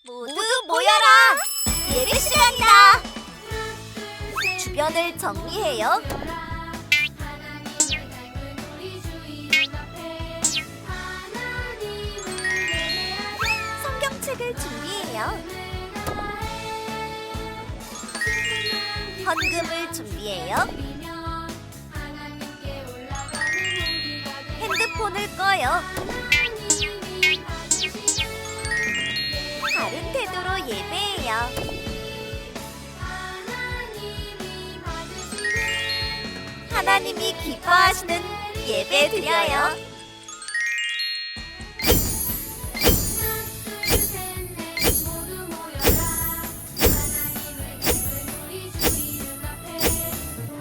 모두 모여라! 예배 시간이다! 주변을 정리해요. 성경책을 준비해요. 헌금을 준비해요. 핸드폰을 꺼요. 바른 태도로 예배해요. 하나님이 기뻐하시는 예배 드려요.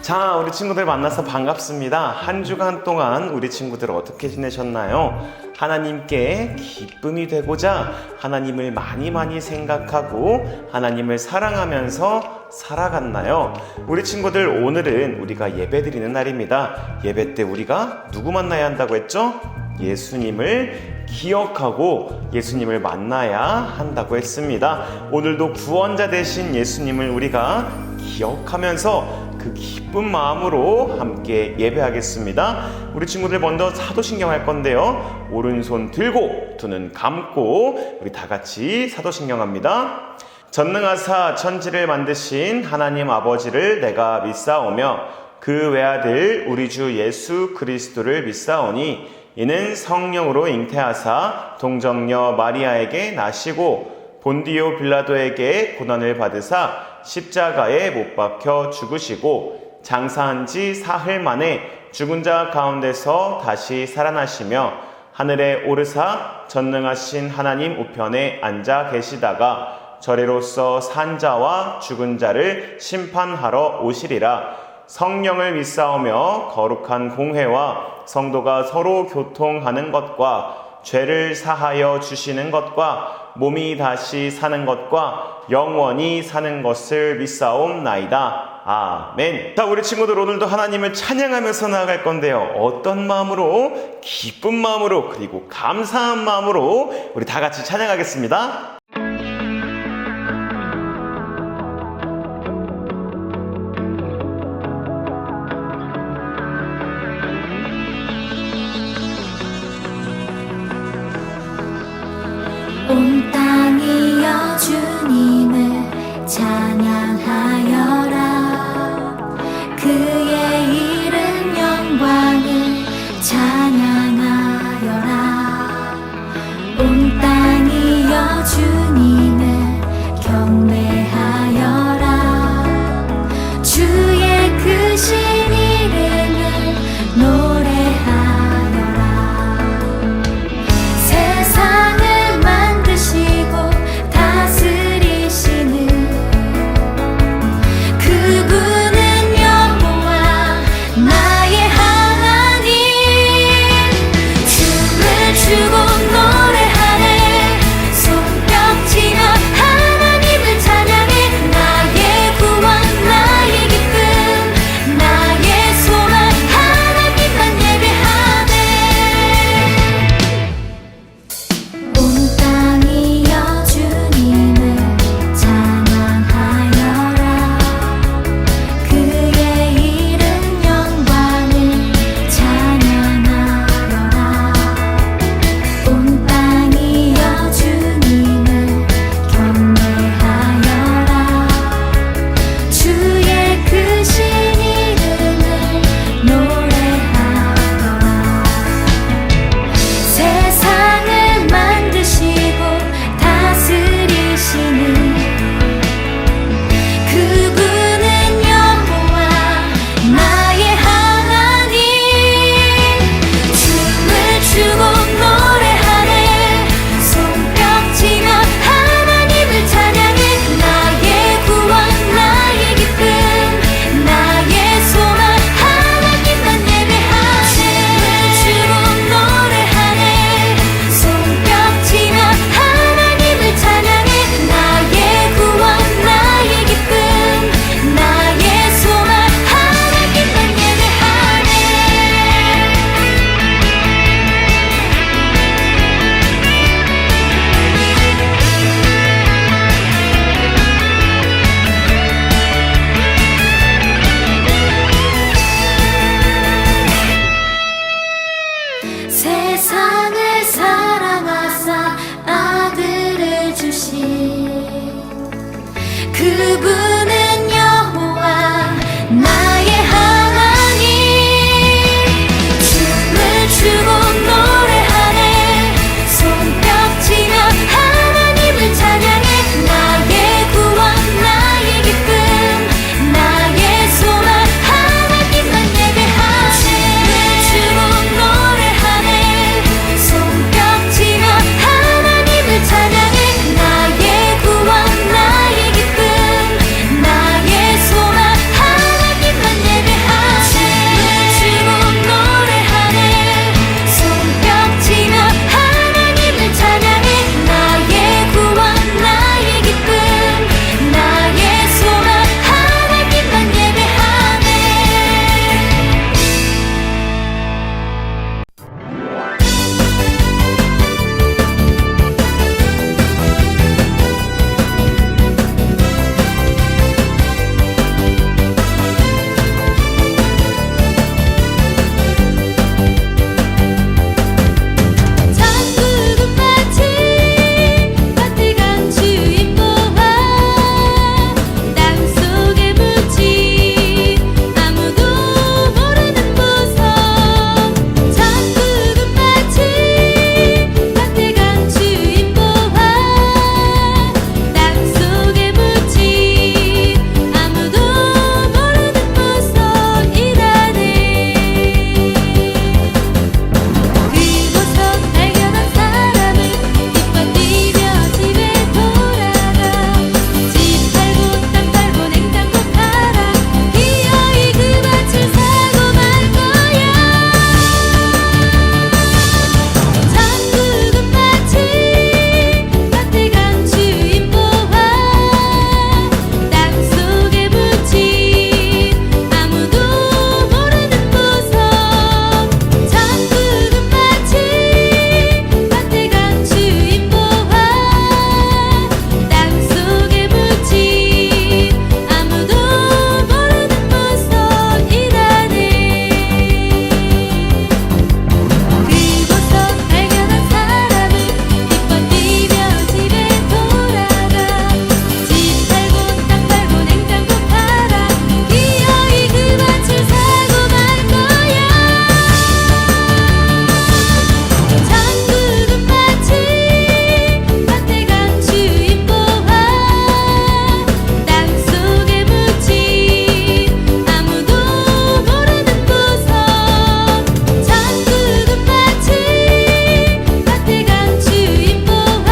자, 우리 친구들 만나서 반갑습니다. 한 주간 동안 우리 친구들 어떻게 지내셨나요? 하나님께 기쁨이 되고자 하나님을 많이 생각하고 하나님을 사랑하면서 살아갔나요? 우리 친구들, 오늘은 우리가 예배드리는 날입니다. 예배 때 우리가 누구 만나야 한다고 했죠? 예수님을 기억하고 예수님을 만나야 한다고 했습니다. 오늘도 구원자 되신 예수님을 우리가 기억하면서 그 기쁜 마음으로 함께 예배하겠습니다. 우리 친구들 먼저 사도신경 할 건데요. 오른손 들고 두 눈 감고 우리 다 같이 사도신경 합니다. 전능하사 천지를 만드신 하나님 아버지를 내가 믿사오며 그 외아들 우리 주 예수 그리스도를 믿사오니 이는 성령으로 잉태하사 동정녀 마리아에게 나시고 본디오 빌라도에게 고난을 받으사 십자가에 못 박혀 죽으시고 장사한 지 사흘 만에 죽은 자 가운데서 다시 살아나시며 하늘에 오르사 전능하신 하나님 우편에 앉아 계시다가 저리로서 산 자와 죽은 자를 심판하러 오시리라. 성령을 믿사오며 거룩한 공회와 성도가 서로 교통하는 것과 죄를 사하여 주시는 것과 몸이 다시 사는 것과 영원히 사는 것을 믿사옵나이다. 아멘. 자, 우리 친구들 오늘도 하나님을 찬양하면서 나아갈 건데요. 어떤 마음으로? 기쁜 마음으로, 그리고 감사한 마음으로 우리 다 같이 찬양하겠습니다. 온 땅이여 주님을 찬양하여라. 그의 이름 영광을 찬양하여라. 온 땅이여 주님을 경배하여라. 주의 크신 이름을 노래하여라. 세상을 다스리시는 그분은 여호와 나의 하나님. 춤을 추고 노래하네. 손뼉 세상을 사랑하사 아들을 주신 그분은 여호와 나의 하나님. 춤을 추고 노래하네 손뼉치며 하나님을 찬양해. 나의 구원 나의 기쁨 나의 소망 하나님만 예배하네. 춤을 추고 노래하네 손뼉치며 하나님을 찬양해. 나의 구원 나의 기쁨 나의 소망 하나님만 예배하네. 춤을 추고 노래하네 손뼉치며 하나님을 찬양해. 나의 구원 나의 기쁨 나의 소망 하나님만 예배하네. 천국은 마치 밭에 간 주인 보아 땅속에 묻힌 아무도 모르는 보석. 천국은 마치 밭에 간 주인 보아 땅속에 묻힌 아무도 모르는 보석이라네. 그곳서 발견한 사람은 기뻐 뛰며 집에 돌아가. 집 팔고 땅 팔고 냉장고 팔아 기어이 그 밭을 사고 말 거야. 천국은 마치 밭에 간 주인 보아 땅속에 묻힌 아무도 모르는 보석. 천국은 마치 밭에 간 주인 보아 땅속에 묻힌 아무도 모르는 보석이라네. 그곳서 발견한 사람은 기뻐 뛰며 집에 돌아가. 집 팔고 땅 팔고 냉장고 팔아 기어이 그 밭을 사고 말 거야. 천국은 마치 밭에 간 주인 보아 땅속에 묻힌 아무도 모르는 보석. 천국은 마치 밭에 간 주인 보아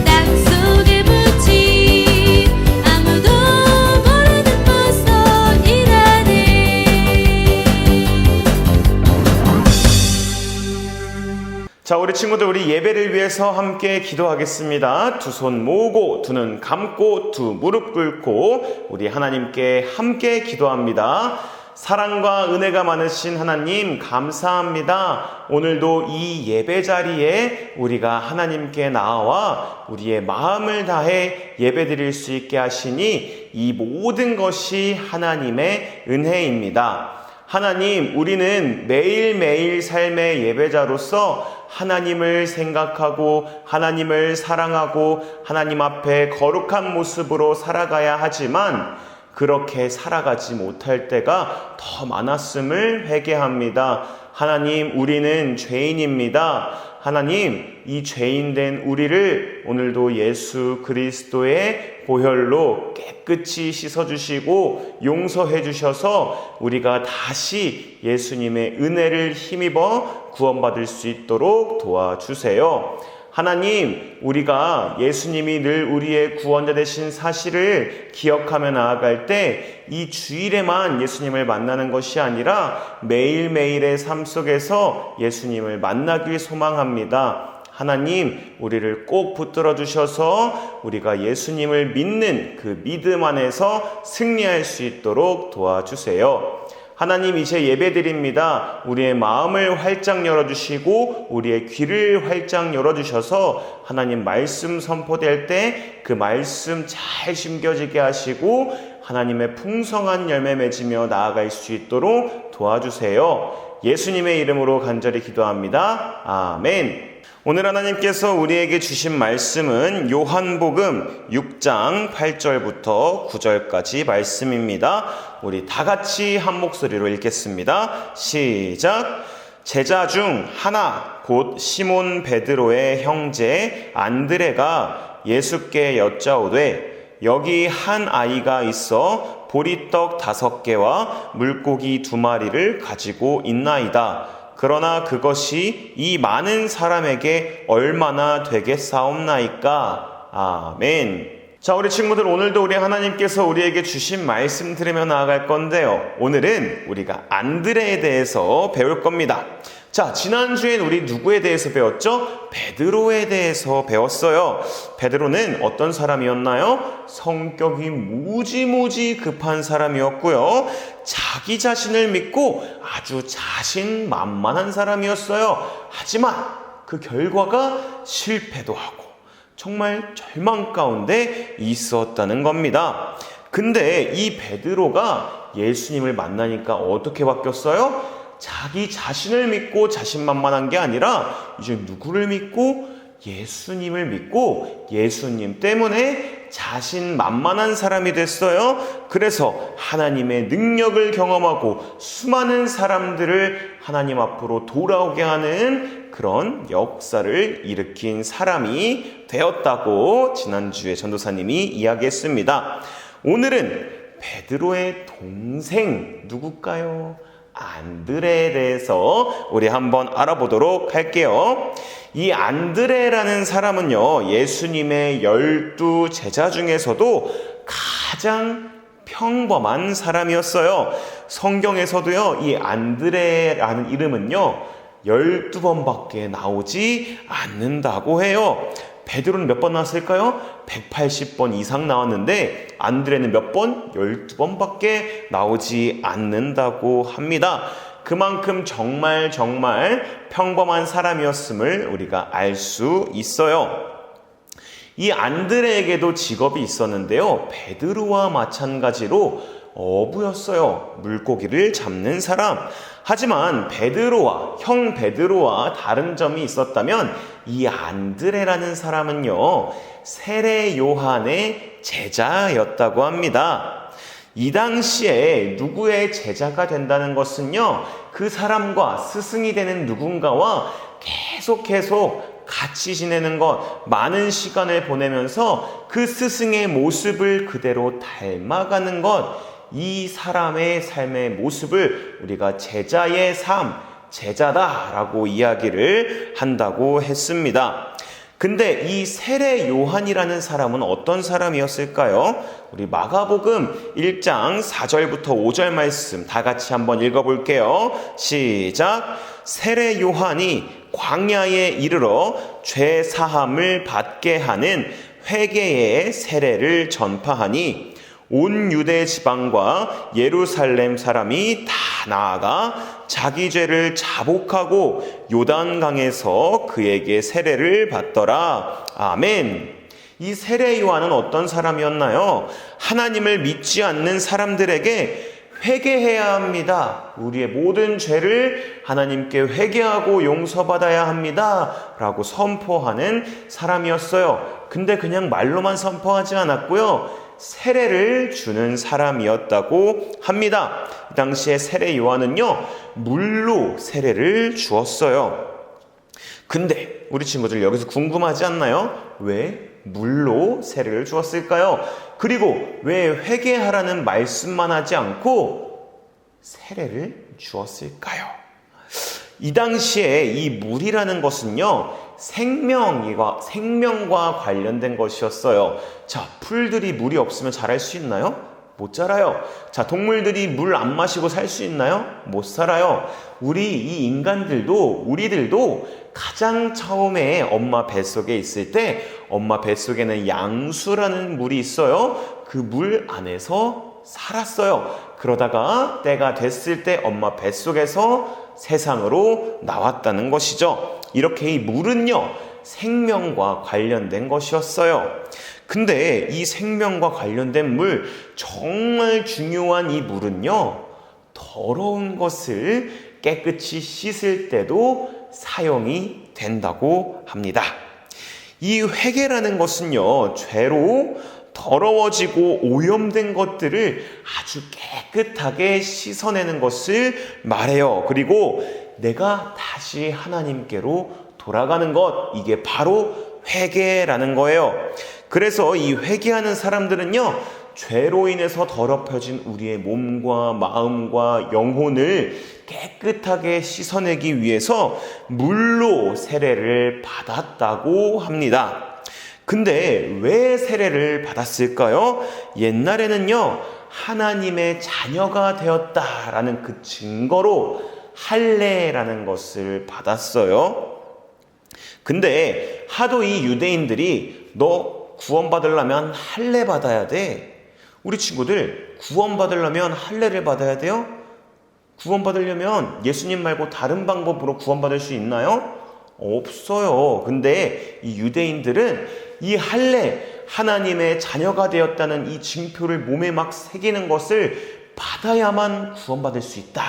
땅속에 묻힌 아무도 모르는 보석이라네. 자, 우리 친구들, 우리 예배를 위해서 함께 기도하겠습니다. 두 손 모으고, 두 눈 감고, 두 무릎 꿇고, 우리 하나님께 함께 기도합니다. 사랑과 은혜가 많으신 하나님, 감사합니다. 오늘도 이 예배 자리에 우리가 하나님께 나와 우리의 마음을 다해 예배 드릴 수 있게 하시니 이 모든 것이 하나님의 은혜입니다. 하나님, 우리는 매일매일 삶의 예배자로서 하나님을 생각하고 하나님을 사랑하고 하나님 앞에 거룩한 모습으로 살아가야 하지만 그렇게 살아가지 못할 때가 더 많았음을 회개합니다. 하나님, 우리는 죄인입니다. 하나님, 이 죄인된 우리를 오늘도 예수 그리스도의 보혈로 깨끗이 씻어주시고 용서해 주셔서 우리가 다시 예수님의 은혜를 힘입어 구원받을 수 있도록 도와주세요. 하나님, 우리가 예수님이 늘 우리의 구원자 되신 사실을 기억하며 나아갈 때 이 주일에만 예수님을 만나는 것이 아니라 매일매일의 삶 속에서 예수님을 만나길 소망합니다. 하나님, 우리를 꼭 붙들어 주셔서 우리가 예수님을 믿는 그 믿음 안에서 승리할 수 있도록 도와주세요. 하나님, 이제 예배드립니다. 우리의 마음을 활짝 열어주시고 우리의 귀를 활짝 열어주셔서 하나님 말씀 선포될 때 그 말씀 잘 심겨지게 하시고 하나님의 풍성한 열매 맺으며 나아갈 수 있도록 도와주세요. 예수님의 이름으로 간절히 기도합니다. 아멘. 오늘 하나님께서 우리에게 주신 말씀은 요한복음 6장 8절부터 9절까지 말씀입니다. 우리 다 같이 한 목소리로 읽겠습니다. 시작. 제자 중 하나 곧 시몬 베드로의 형제 안드레가 예수께 여짜오되 여기 한 아이가 있어 보리떡 5개와 물고기 2마리를 가지고 있나이다. 그러나 그것이 이 많은 사람에게 얼마나 되겠사옵나이까. 아멘. 자, 우리 친구들, 오늘도 우리 하나님께서 우리에게 주신 말씀 들으며 나아갈 건데요. 오늘은 우리가 안드레에 대해서 배울 겁니다. 자, 지난주엔 우리 누구에 대해서 배웠죠? 베드로에 대해서 배웠어요. 베드로는 어떤 사람이었나요? 성격이 무지무지 급한 사람이었고요. 자기 자신을 믿고 아주 자신만만한 사람이었어요. 하지만 그 결과가 실패도 하고 정말 절망 가운데 있었다는 겁니다. 근데 이 베드로가 예수님을 만나니까 어떻게 바뀌었어요? 자기 자신을 믿고 자신만만한 게 아니라 이제 누구를 믿고? 예수님을 믿고 예수님 때문에 자신만만한 사람이 됐어요. 그래서 하나님의 능력을 경험하고 수많은 사람들을 하나님 앞으로 돌아오게 하는 그런 역사를 일으킨 사람이 되었다고 지난주에 전도사님이 이야기했습니다. 오늘은 베드로의 동생 누굴까요? 안드레에 대해서 우리 한번 알아보도록 할게요. 이 안드레라는 사람은요, 예수님의 12 제자 중에서도 가장 평범한 사람이었어요. 성경에서도요, 이 안드레라는 이름은요, 12번밖에 나오지 않는다고 해요. 베드로는 몇 번 나왔을까요? 180번 이상 나왔는데 안드레는 몇 번? 12번밖에 나오지 않는다고 합니다. 그만큼 정말 평범한 사람이었음을 우리가 알 수 있어요. 이 안드레에게도 직업이 있었는데요. 베드로와 마찬가지로 어부였어요. 물고기를 잡는 사람. 하지만 형 베드로와 다른 점이 있었다면 이 안드레라는 사람은요, 세례 요한의 제자였다고 합니다. 이 당시에 누구의 제자가 된다는 것은요, 그 사람과 스승이 되는 누군가와 계속 같이 지내는 것, 많은 시간을 보내면서 그 스승의 모습을 그대로 닮아가는 것, 이 사람의 삶의 모습을 우리가 제자의 삶, 제자다라고 이야기를 한다고 했습니다. 근데 이 세례 요한이라는 사람은 어떤 사람이었을까요? 우리 마가복음 1장 4절부터 5절 말씀 다 같이 한번 읽어볼게요. 시작. 세례 요한이 광야에 이르러 죄 사함을 받게 하는 회개의 세례를 전파하니 온 유대 지방과 예루살렘 사람이 다 나아가 자기 죄를 자복하고 요단강에서 그에게 세례를 받더라. 아멘. 이 세례 요한은 어떤 사람이었나요? 하나님을 믿지 않는 사람들에게 회개해야 합니다. 우리의 모든 죄를 하나님께 회개하고 용서받아야 합니다. 라고 선포하는 사람이었어요. 근데 그냥 말로만 선포하지 않았고요. 세례를 주는 사람이었다고 합니다. 이 당시에 세례 요한은요, 물로 세례를 주었어요. 근데 우리 친구들 여기서 궁금하지 않나요? 왜 물로 세례를 주었을까요? 그리고 왜 회개하라는 말씀만 하지 않고 세례를 주었을까요? 이 당시에 이 물이라는 것은요, 생명과 관련된 것이었어요. 자, 풀들이 물이 없으면 자랄 수 있나요? 못 자라요. 자, 동물들이 물 안 마시고 살 수 있나요? 못 살아요. 우리들도 가장 처음에 엄마 뱃속에 있을 때 엄마 뱃속에는 양수라는 물이 있어요. 그 물 안에서 살았어요. 그러다가 때가 됐을 때 엄마 뱃속에서 세상으로 나왔다는 것이죠. 이렇게 이 물은요, 생명과 관련된 것이었어요. 근데 이 생명과 관련된 물, 정말 중요한 이 물은요, 더러운 것을 깨끗이 씻을 때도 사용이 된다고 합니다. 이 회개라는 것은요, 죄로 더러워지고 오염된 것들을 아주 깨끗하게 씻어내는 것을 말해요. 그리고 내가 다시 하나님께로 돌아가는 것, 이게 바로 회개라는 거예요. 그래서 이 회개하는 사람들은요, 죄로 인해서 더럽혀진 우리의 몸과 마음과 영혼을 깨끗하게 씻어내기 위해서 물로 세례를 받았다고 합니다. 근데 왜 세례를 받았을까요? 옛날에는요, 하나님의 자녀가 되었다라는 그 증거로 할례라는 것을 받았어요. 근데 하도 이 유대인들이 너 구원받으려면 할례 받아야 돼. 우리 친구들 구원받으려면 할례를 받아야 돼요? 구원받으려면 예수님 말고 다른 방법으로 구원받을 수 있나요? 없어요. 근데 이 유대인들은 이 할례, 하나님의 자녀가 되었다는 이 징표를 몸에 막 새기는 것을 받아야만 구원받을 수 있다.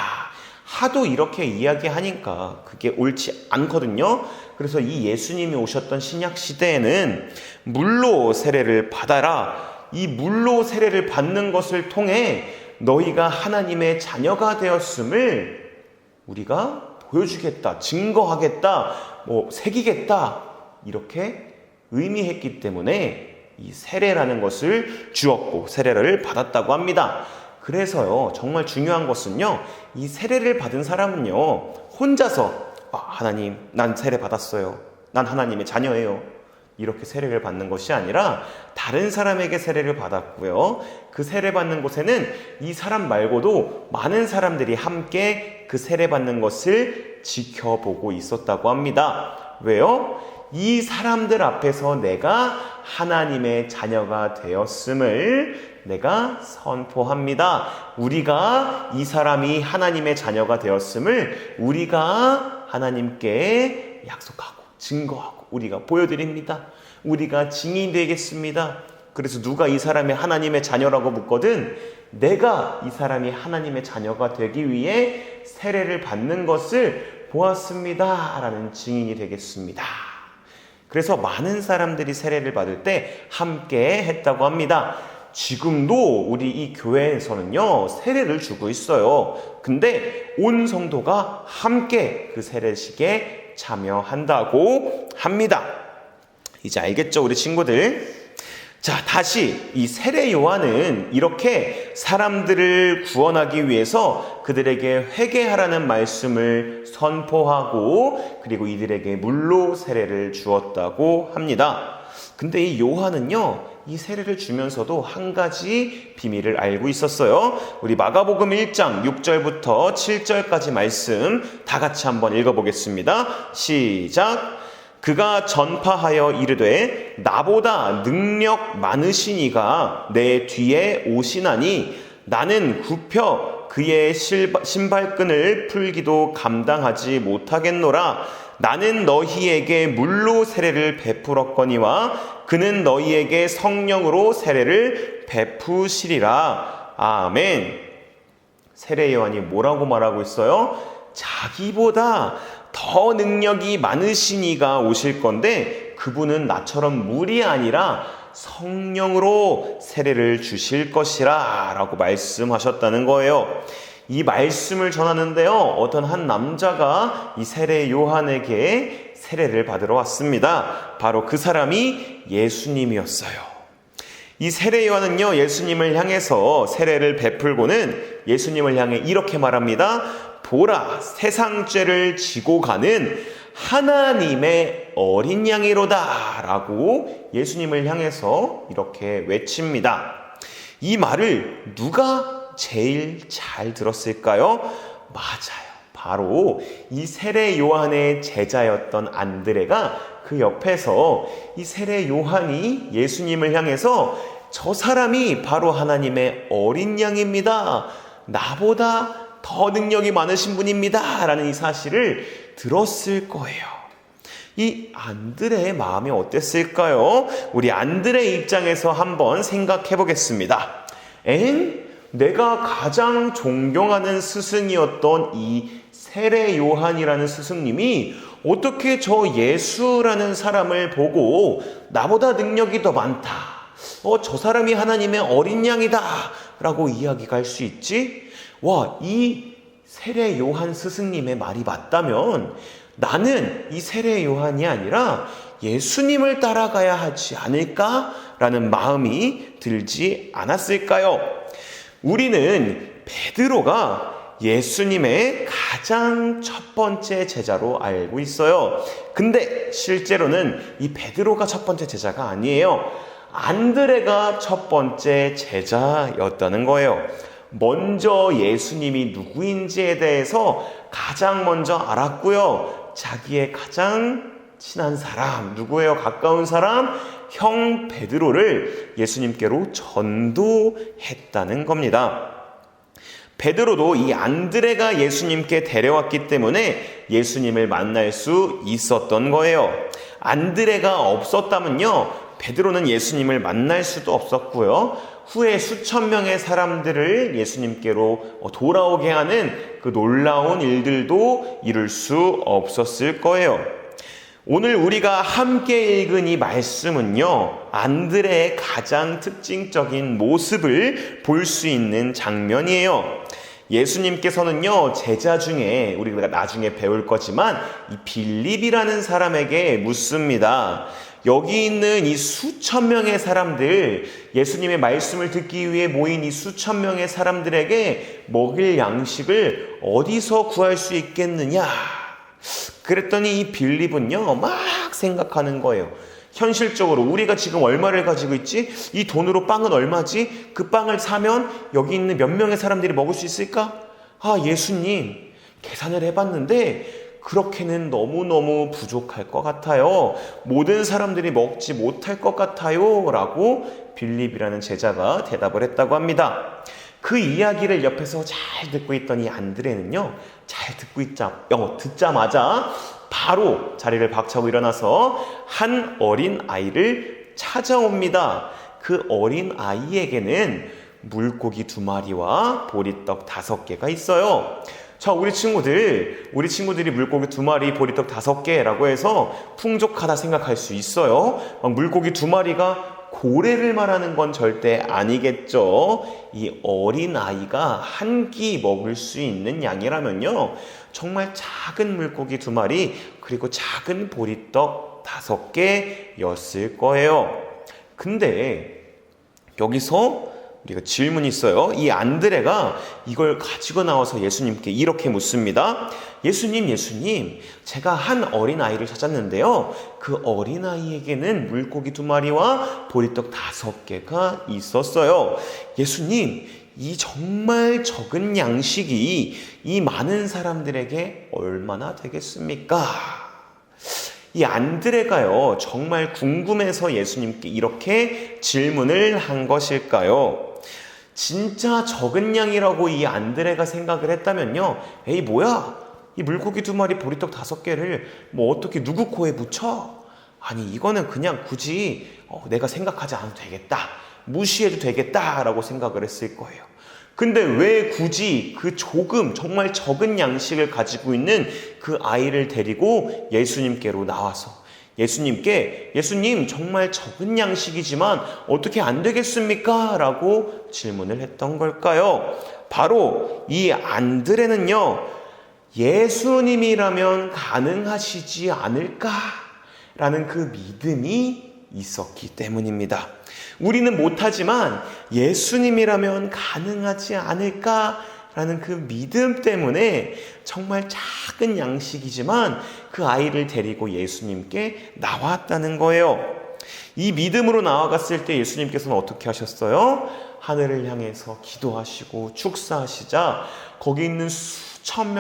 하도 이렇게 이야기하니까 그게 옳지 않거든요. 그래서 이 예수님이 오셨던 신약 시대에는 물로 세례를 받아라. 이 물로 세례를 받는 것을 통해 너희가 하나님의 자녀가 되었음을 우리가 보여주겠다, 증거하겠다, 새기겠다, 이렇게 의미했기 때문에 이 세례라는 것을 주었고 세례를 받았다고 합니다. 그래서요, 정말 중요한 것은요, 이 세례를 받은 사람은요, 혼자서 하나님, 난 세례 받았어요. 난 하나님의 자녀예요. 이렇게 세례를 받는 것이 아니라 다른 사람에게 세례를 받았고요. 그 세례 받는 곳에는 이 사람 말고도 많은 사람들이 함께 그 세례 받는 것을 지켜보고 있었다고 합니다. 왜요? 이 사람들 앞에서 내가 하나님의 자녀가 되었음을 내가 선포합니다. 우리가 이 사람이 하나님의 자녀가 되었음을 우리가 하나님께 약속하고 증거하고 우리가 보여드립니다. 우리가 증인이 되겠습니다. 그래서 누가 이 사람이 하나님의 자녀라고 묻거든 내가 이 사람이 하나님의 자녀가 되기 위해 세례를 받는 것을 보았습니다 라는 증인이 되겠습니다. 그래서 많은 사람들이 세례를 받을 때 함께 했다고 합니다. 지금도 우리 이 교회에서는요, 세례를 주고 있어요. 근데 온 성도가 함께 그 세례식에 참여한다고 합니다. 이제 알겠죠, 우리 친구들? 자, 다시 이 세례 요한은 이렇게 사람들을 구원하기 위해서 그들에게 회개하라는 말씀을 선포하고 그리고 이들에게 물로 세례를 주었다고 합니다. 근데 이 요한은요, 이 세례를 주면서도 한 가지 비밀을 알고 있었어요. 우리 마가복음 1장 6절부터 7절까지 말씀 다 같이 한번 읽어보겠습니다. 시작! 그가 전파하여 이르되 나보다 능력 많으신 이가 내 뒤에 오시나니 나는 굽혀 그의 신발끈을 풀기도 감당하지 못하겠노라. 나는 너희에게 물로 세례를 베풀었거니와 그는 너희에게 성령으로 세례를 베푸시리라. 아멘. 세례 요한이 뭐라고 말하고 있어요? 자기보다 더 능력이 많으신 이가 오실 건데 그분은 나처럼 물이 아니라 성령으로 세례를 주실 것이라 라고 말씀하셨다는 거예요. 이 말씀을 전하는데요, 어떤 한 남자가 이 세례 요한에게 세례를 받으러 왔습니다. 바로 그 사람이 예수님이었어요. 이 세례 요한은요, 예수님을 향해서 세례를 베풀고는 예수님을 향해 이렇게 말합니다. 보라, 세상 죄를 지고 가는 하나님의 어린 양이로다 라고 예수님을 향해서 이렇게 외칩니다. 이 말을 누가 제일 잘 들었을까요? 맞아요. 바로 이 세례 요한의 제자였던 안드레가 그 옆에서 이 세례 요한이 예수님을 향해서 저 사람이 바로 하나님의 어린 양입니다. 나보다 더 능력이 많으신 분입니다. 라는 이 사실을 들었을 거예요. 이 안드레의 마음이 어땠을까요? 우리 안드레의 입장에서 한번 생각해 보겠습니다. 내가 가장 존경하는 스승이었던 이 세례 요한이라는 스승님이 어떻게 저 예수라는 사람을 보고 나보다 능력이 더 많다, 저 사람이 하나님의 어린 양이다 라고 이야기가 할 수 있지? 와, 이 세례 요한 스승님의 말이 맞다면 나는 이 세례 요한이 아니라 예수님을 따라가야 하지 않을까라는 마음이 들지 않았을까요? 우리는 베드로가 예수님의 가장 첫 번째 제자로 알고 있어요. 근데 실제로는 이 베드로가 첫 번째 제자가 아니에요. 안드레가 첫 번째 제자였다는 거예요. 먼저 예수님이 누구인지에 대해서 가장 먼저 알았고요. 자기의 가장 친한 사람, 누구예요? 가까운 사람, 형 베드로를 예수님께로 전도했다는 겁니다. 베드로도 이 안드레가 예수님께 데려왔기 때문에 예수님을 만날 수 있었던 거예요. 안드레가 없었다면요, 베드로는 예수님을 만날 수도 없었고요. 후에 수천 명의 사람들을 예수님께로 돌아오게 하는 그 놀라운 일들도 이룰 수 없었을 거예요. 오늘 우리가 함께 읽은 이 말씀은요, 안드레의 가장 특징적인 모습을 볼 수 있는 장면이에요. 예수님께서는요, 제자 중에 우리가 나중에 배울 거지만 이 빌립이라는 사람에게 묻습니다. 여기 있는 이 수천 명의 사람들, 예수님의 말씀을 듣기 위해 모인 이 수천 명의 사람들에게 먹일 양식을 어디서 구할 수 있겠느냐? 그랬더니 이 빌립은요, 막 생각하는 거예요. 현실적으로 우리가 지금 얼마를 가지고 있지? 이 돈으로 빵은 얼마지? 그 빵을 사면 여기 있는 몇 명의 사람들이 먹을 수 있을까? 아, 예수님, 계산을 해봤는데 그렇게는 너무너무 부족할 것 같아요. 모든 사람들이 먹지 못할 것 같아요 라고 빌립이라는 제자가 대답을 했다고 합니다. 그 이야기를 옆에서 잘 듣고 있던 이 안드레는요, 잘 듣자마자 바로 자리를 박차고 일어나서 한 어린 아이를 찾아옵니다. 그 어린 아이에게는 물고기 2마리와 보리떡 5개가 있어요. 자, 우리 친구들이 물고기 2마리, 보리떡 5개라고 해서 풍족하다 생각할 수 있어요. 물고기 2마리가 고래를 말하는 건 절대 아니겠죠. 이 어린 아이가 한 끼 먹을 수 있는 양이라면요, 정말 작은 물고기 2마리, 그리고 작은 보리떡 5개였을 거예요. 근데 여기서 우리가 질문이 있어요. 이 안드레가 이걸 가지고 나와서 예수님께 이렇게 묻습니다. 예수님, 제가 한 어린아이를 찾았는데요, 그 어린아이에게는 물고기 2마리와 보리떡 5개가 있었어요. 예수님, 이 정말 적은 양식이 이 많은 사람들에게 얼마나 되겠습니까? 이 안드레가요, 정말 궁금해서 예수님께 이렇게 질문을 한 것일까요? 진짜 적은 양이라고 이 안드레가 생각을 했다면요, 에이 뭐야, 이 물고기 2마리, 보리떡 5개를 뭐 어떻게 누구 코에 묻혀? 아니, 이거는 그냥 굳이 내가 생각하지 않아도 되겠다, 무시해도 되겠다라고 생각을 했을 거예요. 근데 왜 굳이 그 정말 적은 양식을 가지고 있는 그 아이를 데리고 예수님께로 나와서 예수님, 정말 적은 양식이지만 어떻게 안 되겠습니까? 라고 질문을 했던 걸까요? 바로 이 안드레는요, 예수님이라면 가능하시지 않을까라는 그 믿음이 있었기 때문입니다. 우리는 못하지만 예수님이라면 가능하지 않을까라는 그 믿음 때문에 정말 작은 양식이지만 그 아이를 데리고 예수님께 나왔다는 거예요. 이 믿음으로 나아갔을 때 예수님께서는 어떻게 하셨어요? 하늘을 향해서 기도하시고 축사하시자 거기 있는 수만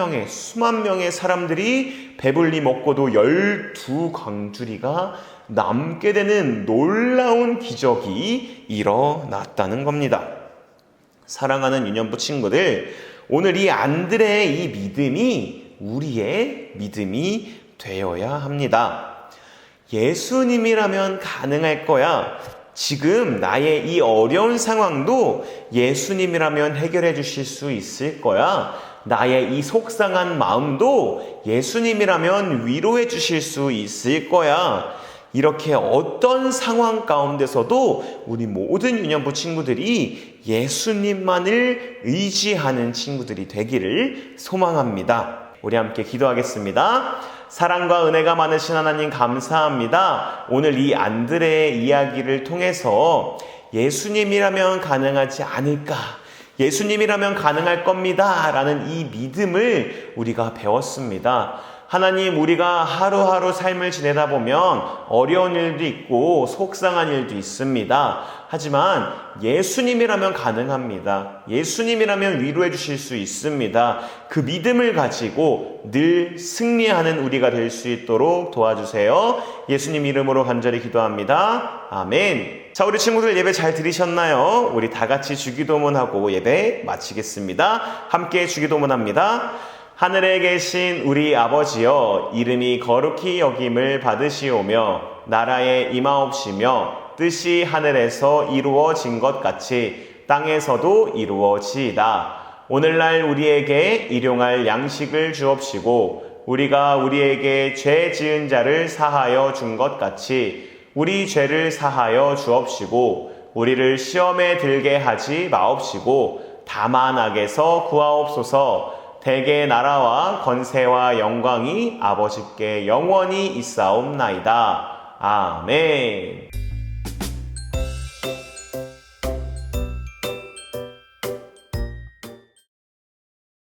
명의 사람들이 배불리 먹고도 12광주리가 남게 되는 놀라운 기적이 일어났다는 겁니다. 사랑하는 유년부 친구들, 오늘 이 안드레의 이 믿음이 우리의 믿음이 되어야 합니다. 예수님이라면 가능할 거야, 지금 나의 이 어려운 상황도 예수님이라면 해결해 주실 수 있을 거야. 나의 이 속상한 마음도 예수님이라면 위로해 주실 수 있을 거야. 이렇게 어떤 상황 가운데서도 우리 모든 유년부 친구들이 예수님만을 의지하는 친구들이 되기를 소망합니다. 우리 함께 기도하겠습니다. 사랑과 은혜가 많으신 하나님 감사합니다. 오늘 이 안드레의 이야기를 통해서 예수님이라면 가능하지 않을까? 예수님이라면 가능할 겁니다. 라는 이 믿음을 우리가 배웠습니다. 하나님, 우리가 하루하루 삶을 지내다 보면 어려운 일도 있고 속상한 일도 있습니다. 하지만 예수님이라면 가능합니다. 예수님이라면 위로해 주실 수 있습니다. 그 믿음을 가지고 늘 승리하는 우리가 될 수 있도록 도와주세요. 예수님 이름으로 간절히 기도합니다. 아멘. 자, 우리 친구들 예배 잘 들으셨나요? 우리 다 같이 주기도문하고 예배 마치겠습니다. 함께 주기도문합니다. 하늘에 계신 우리 아버지여, 이름이 거룩히 여김을 받으시오며 나라에 임하옵시며 뜻이 하늘에서 이루어진 것 같이 땅에서도 이루어지이다. 오늘날 우리에게 일용할 양식을 주옵시고 우리가 우리에게 죄 지은 자를 사하여 준 것 같이 우리 죄를 사하여 주옵시고 우리를 시험에 들게 하지 마옵시고 다만 악에서 구하옵소서. 대개 나라와 권세와 영광이 아버지께 영원히 있사옵나이다. 아멘.